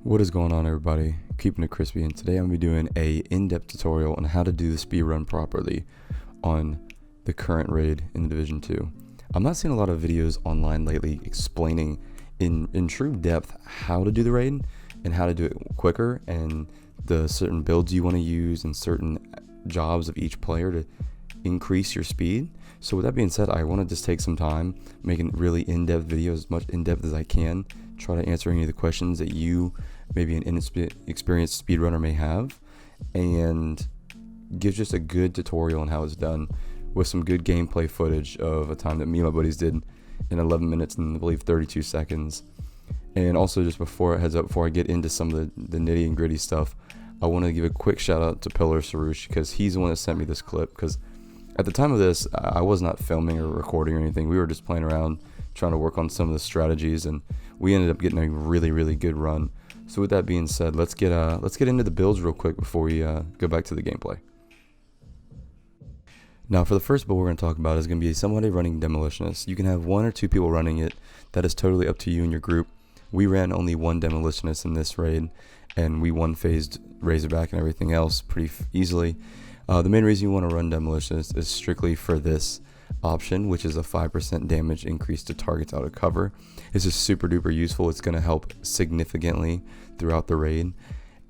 What is going on, everybody? Keeping it crispy, and today I'm going to be doing a in-depth tutorial on how to do the speed run properly on the current raid in the Division 2. I'm not seeing a lot of videos online lately explaining in true depth how to do the raid and how to do it quicker, and the certain builds you want to use and certain jobs of each player to increase your speed. So with that being said, I want to just take some time making really in-depth videos, as much in-depth as I can, try to answer any of the questions that you, maybe an inexperienced speedrunner, may have, and give just a good tutorial on how it's done with some good gameplay footage of a time that me and my buddies did in 11 minutes and I believe 32 seconds. And also, just before I get into some of the nitty and gritty stuff, I want to give a quick shout out to Pillar Sarush, because he's the one that sent me this clip. Because at the time of this, I was not filming or recording or anything. We were just playing around, trying to work on some of the strategies, and we ended up getting a really good run. So with that being said, let's get into the builds real quick before we go back to the gameplay. Now, for the first build we're going to talk about is going to be somebody running Demolitionists. You can have one or two people running it. That is totally up to you and your group. We ran only one Demolitionist in this raid, and we one-phased Razorback and everything else pretty easily. The main reason you want to run Demolitionist is strictly for this option, which is a 5% damage increase to targets out of cover. It's just super duper useful. It's going to help significantly throughout the raid.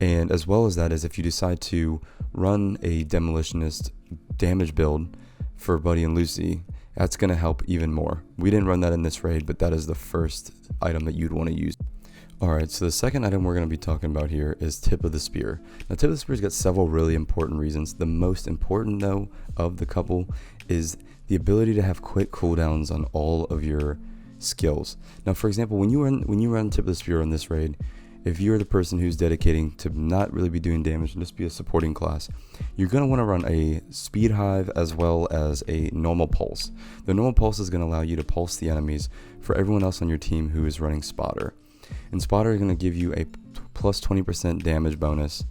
And as well as that is, if you decide to run a Demolitionist damage build for Buddy and Lucy, that's going to help even more. We didn't run that in this raid, but that is the first item that you'd want to use. Alright, so the second item we're going to be talking about here is Tip of the Spear. Now, Tip of the Spear's got several really important reasons. The most important, though, of the couple is the ability to have quick cooldowns on all of your skills. Now, for example, when you run Tip of the Spear on this raid, if you're the person who's dedicating to not really be doing damage and just be a supporting class, you're going to want to run a Speed Hive as well as a normal pulse. The normal pulse is going to allow you to pulse the enemies for everyone else on your team who is running Spotter. And Spotter is going to give you a plus 20% damage bonus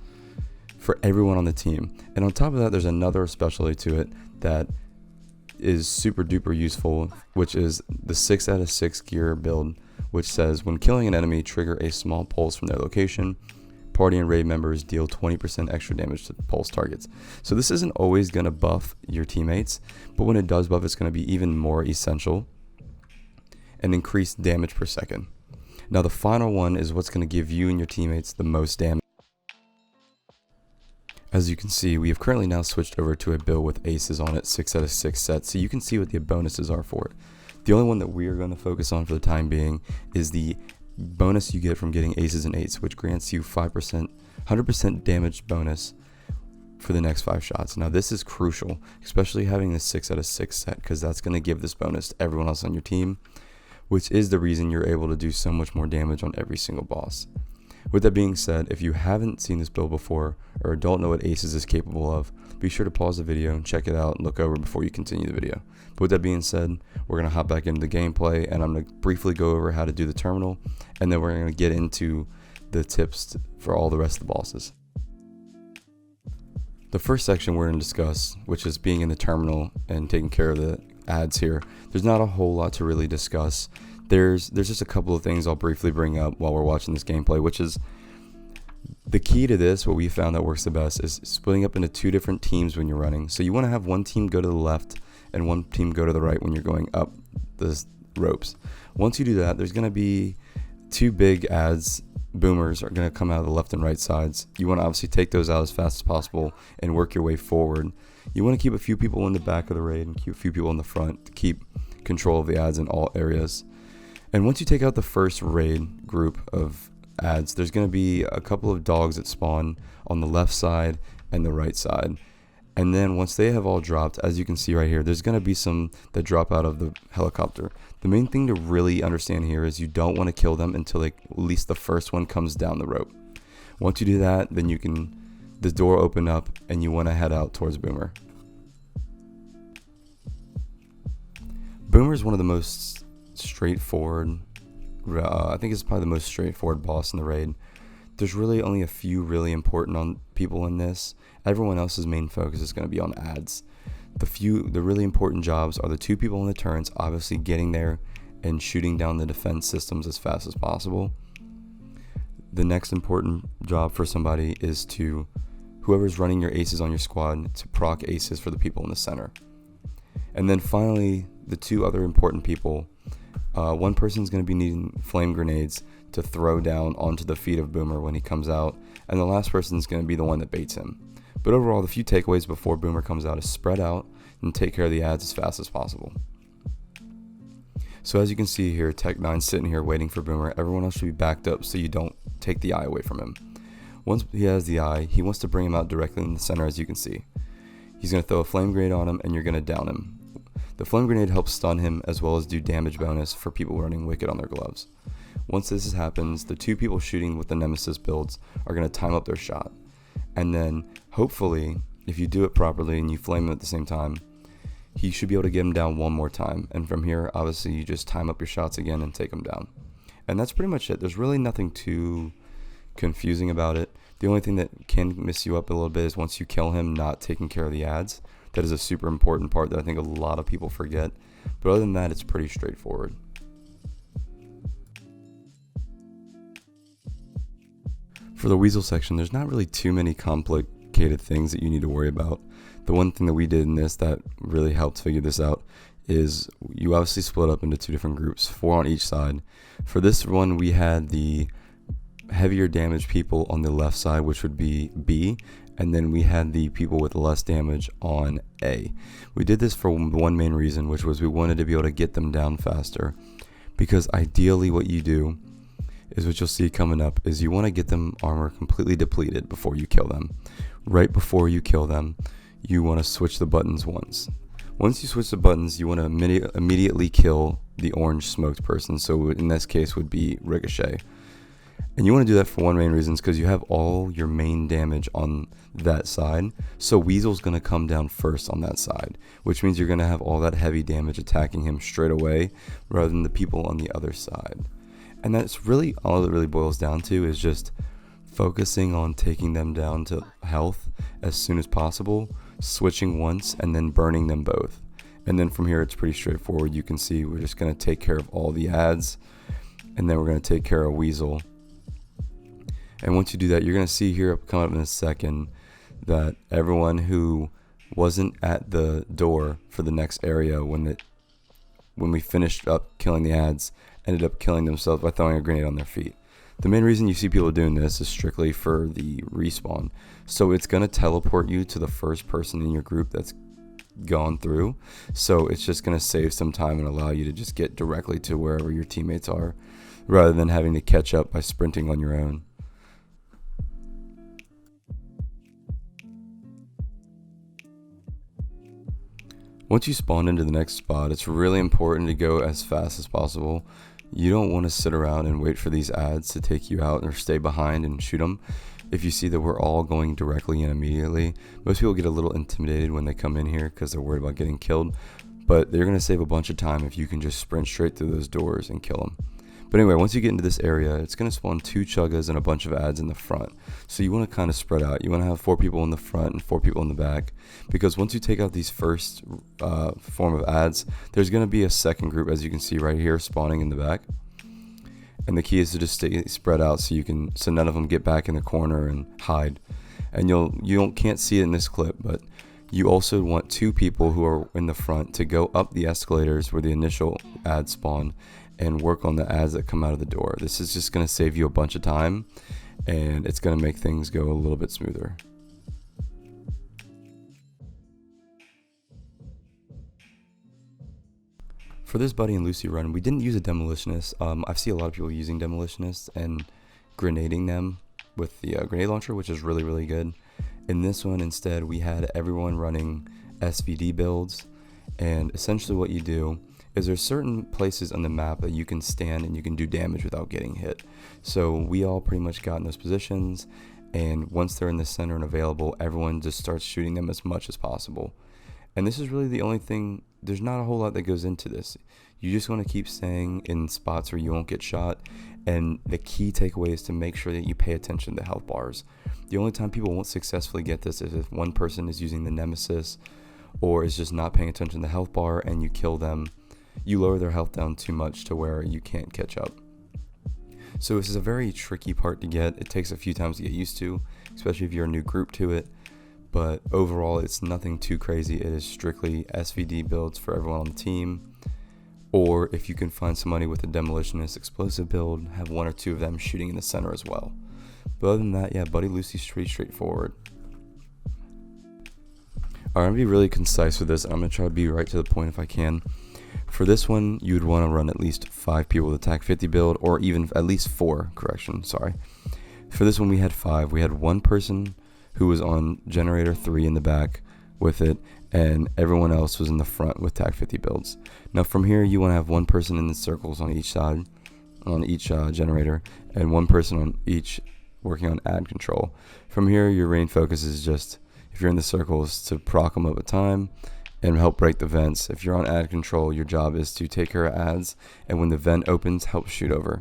for everyone on the team. And on top of that, there's another specialty to it that is super duper useful, which is the 6 out of 6 gear build, which says when killing an enemy, trigger a small pulse from their location. Party and raid members deal 20% extra damage to pulse targets. So this isn't always going to buff your teammates, but when it does buff, it's going to be even more essential and increase damage per second. Now, the final one is what's going to give you and your teammates the most damage. As you can see, we have currently now switched over to a build with aces on it, 6 out of 6 sets, so you can see what the bonuses are for it. The only one that we are going to focus on for the time being is the bonus you get from getting aces and 8s, which grants you 100% damage bonus for the next 5 shots. Now, this is crucial, especially having the 6 out of 6 set, because that's going to give this bonus to everyone else on your team, which is the reason you're able to do so much more damage on every single boss. With that being said, if you haven't seen this build before or don't know what Aces is capable of, be sure to pause the video and check it out and look over before you continue the video. But with that being said, we're going to hop back into the gameplay, and I'm going to briefly go over how to do the terminal, and then we're going to get into the tips for all the rest of the bosses. The first section we're going to discuss, which is being in the terminal and taking care of the ads here, there's not a whole lot to really discuss. There's just a couple of things I'll briefly bring up while we're watching this gameplay, which is the key to this. What we found that works the best is splitting up into 2 different teams when you're running. So you want to have one team go to the left and one team go to the right when you're going up the ropes. Once you do that, there's going to be 2 big ads. Boomers are going to come out of the left and right sides. You want to obviously take those out as fast as possible and work your way forward. You want to keep a few people in the back of the raid and keep a few people in the front to keep control of the ads in all areas. And once you take out the first raid group of ads, there's going to be a couple of dogs that spawn on the left side and the right side. And then once they have all dropped, as you can see right here, there's going to be some that drop out of the helicopter. The main thing to really understand here is you don't want to kill them until at least the first one comes down the rope. Once you do that, then the door open up and you want to head out towards Boomer. Boomer is one of the most straightforward, I think it's probably the most straightforward boss in the raid. There's really only a few really important people in this. Everyone else's main focus is going to be on ads. The really important jobs are the 2 people in the turrets, obviously getting there and shooting down the defense systems as fast as possible. the next important job for somebody is to, whoever's running your aces on your squad, to proc aces for the people in the center. And then finally, the two other important people, one person's going to be needing flame grenades to throw down onto the feet of Boomer when he comes out, and the last person's going to be the one that baits him. But overall, the few takeaways before Boomer comes out is spread out and take care of the ads as fast as possible. So as you can see here, Tech 9's sitting here waiting for Boomer. Everyone else should be backed up so you don't take the eye away from him. Once he has the eye, he wants to bring him out directly in the center, as you can see. He's going to throw a flame grenade on him, and you're going to down him. The flame grenade helps stun him as well as do damage bonus for people running Wicked on their gloves. Once this happens, the two people shooting with the Nemesis builds are going to time up their shot. And then, hopefully, if you do it properly and you flame him at the same time, he should be able to get him down one more time. And from here, obviously, you just time up your shots again and take him down. And that's pretty much it. There's really nothing too confusing about it. The only thing that can mess you up a little bit is once you kill him, not taking care of the ads. That is a super important part that I think a lot of people forget. But other than that, it's pretty straightforward. For the Weasel section, there's not really too many complicated things that you need to worry about. The one thing that we did in this that really helped figure this out is you obviously split up into two different groups, 4 on each side. For this one, we had the heavier damage people on the left side, which would be B, and then we had the people with less damage on A. We did this for one main reason, which was we wanted to be able to get them down faster, because ideally what you do is, what you'll see coming up, is you want to get them armor completely depleted before you kill them. Right before you kill them, you want to switch the buttons once. Once you switch the buttons, you want to immediately kill the orange smoked person, so in this case would be Ricochet. And you want to do that for one main reason, because you have all your main damage on that side. So Weasel's going to come down first on that side, which means you're going to have all that heavy damage attacking him straight away rather than the people on the other side. And that's really all it really boils down to, is just focusing on taking them down to health as soon as possible, switching once, and then burning them both. And then from here, it's pretty straightforward. You can see we're just going to take care of all the ads, and then we're going to take care of Weasel. And once you do that, you're going to see here coming up in a second that everyone who wasn't at the door for the next area when we finished up killing the ads ended up killing themselves by throwing a grenade on their feet. The main reason you see people doing this is strictly for the respawn. So it's going to teleport you to the first person in your group that's gone through. So it's just going to save some time and allow you to just get directly to wherever your teammates are, rather than having to catch up by sprinting on your own. Once you spawn into the next spot, it's really important to go as fast as possible. You don't want to sit around and wait for these ads to take you out or stay behind and shoot them. If you see that we're all going directly in immediately, most people get a little intimidated when they come in here because they're worried about getting killed, but they're going to save a bunch of time if you can just sprint straight through those doors and kill them. But anyway, once you get into this area, it's going to spawn 2 chuggas and a bunch of ads in the front. So you want to kind of spread out. You want to have 4 people in the front and 4 people in the back. Because once you take out these first form of ads, there's going to be a second group, as you can see right here, spawning in the back. And the key is to just stay spread out so none of them get back in the corner and hide. And can't see it in this clip, but you also want 2 people who are in the front to go up the escalators where the initial ads spawn and work on the ads that come out of the door. This is just going to save you a bunch of time, and it's going to make things go a little bit smoother. For this Buddy and Lucy run, we didn't use a Demolitionist. I see a lot of people using Demolitionists and grenading them with the grenade launcher, which is really, really good. In this one, instead, we had everyone running SVD builds, and essentially what you do is there's certain places on the map that you can stand and you can do damage without getting hit. So we all pretty much got in those positions, and once they're in the center and available, everyone just starts shooting them as much as possible. And this is really the only thing. There's not a whole lot that goes into this. You just want to keep staying in spots where you won't get shot, and the key takeaway is to make sure that you pay attention to health bars. The only time people won't successfully get this is if one person is using the Nemesis or is just not paying attention to the health bar and you kill them. You lower their health down too much to where you can't catch up. So this is a very tricky part to get. It takes a few times to get used to, especially if you're a new group to it. But overall, it's nothing too crazy. It is strictly SVD builds for everyone on the team. Or if you can find somebody with a Demolitionist explosive build, have one or two of them shooting in the center as well. But other than that, yeah, Buddy Lucy's pretty straightforward. I'm going to be really concise with this. I'm going to try to be right to the point if I can. For this one, you would want to run at least 5 people with a TAC 50 build, or even at least 4, sorry. For this one, we had 5. We had one person who was on generator 3 in the back with it, and everyone else was in the front with TAC 50 builds. Now from here, you want to have one person in the circles on each side, on each generator, and one person on each working on ad control. From here, your main focus is just, if you're in the circles, to proc them up a time and help break the vents. If you're on ad control, your job is to take care of ads, and when the vent opens, help shoot over.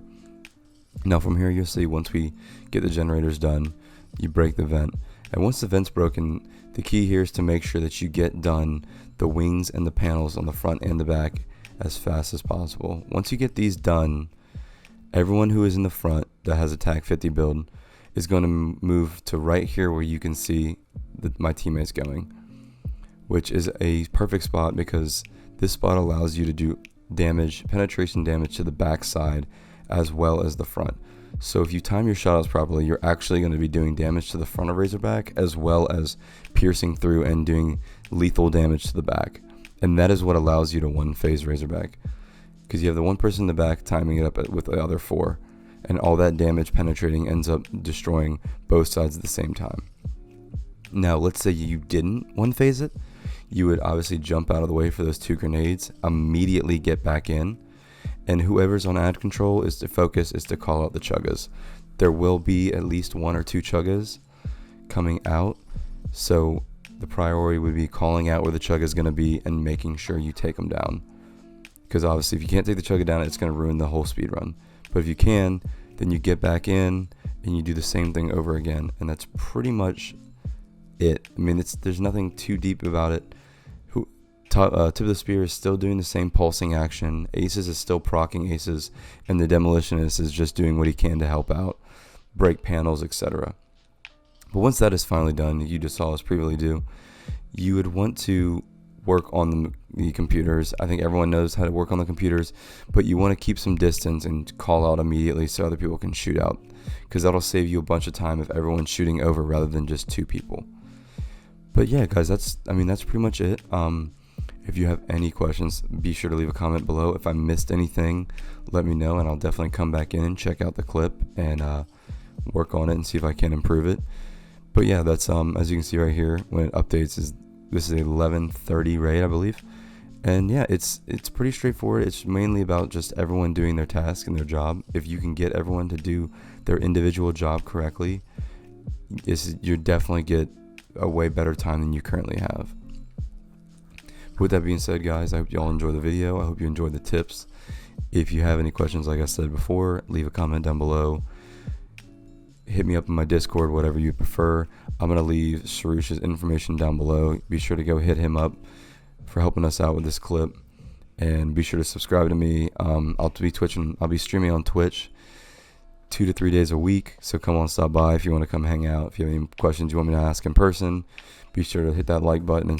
Now from here, you'll see once we get the generators done, you break the vent. And once the vent's broken, the key here is to make sure that you get done the wings and the panels on the front and the back as fast as possible. Once you get these done, everyone who is in the front that has a TAC 50 build is going to move to right here where you can see my teammates going, which is a perfect spot because this spot allows you to do penetration damage to the back side as well as the front. So if you time your shots properly, you're actually going to be doing damage to the front of Razorback as well as piercing through and doing lethal damage to the back. And that is what allows you to one-phase Razorback, because you have the one person in the back timing it up with the other 4, and all that damage penetrating ends up destroying both sides at the same time. Now let's say you didn't one-phase it, you would obviously jump out of the way for those 2 grenades, immediately get back in, and whoever's on ad control is to call out the chuggas. There will be at least 1 or 2 chuggas coming out, so the priority would be calling out where the chugga is going to be and making sure you take them down. Because obviously if you can't take the chugga down, it's going to ruin the whole speed run. But if you can, then you get back in and you do the same thing over again, and that's pretty much it. I mean, there's nothing too deep about it. Tip of the Spear is still doing the same pulsing action. Aces is still proccing Aces, and the Demolitionist is just doing what he can to help out, break panels, etc. But once that is finally done, you just saw us previously do, you would want to work on the computers. I think everyone knows how to work on the computers, but you want to keep some distance and call out immediately so other people can shoot out, because that'll save you a bunch of time if everyone's shooting over rather than just 2 people. But yeah, guys, that's pretty much it. If you have any questions, be sure to leave a comment below. If I missed anything, let me know, and I'll definitely come back in and check out the clip and work on it and see if I can improve it. But yeah, that's as you can see right here, when it updates, this is a 11:30 raid, I believe. And yeah, it's pretty straightforward. It's mainly about just everyone doing their task and their job. If you can get everyone to do their individual job correctly, you definitely get a way better time than you currently have. With that being said, guys, I hope you all enjoy the video. I hope you enjoyed the tips. If you have any questions, like I said before, leave a comment down below. Hit me up in my Discord, whatever you prefer. I'm going to leave Sarush's information down below. Be sure to go hit him up for helping us out with this clip. And be sure to subscribe to me. I'll be streaming on Twitch 2 to 3 days a week. So come on, stop by if you want to come hang out. If you have any questions you want me to ask in person, be sure to hit that like button and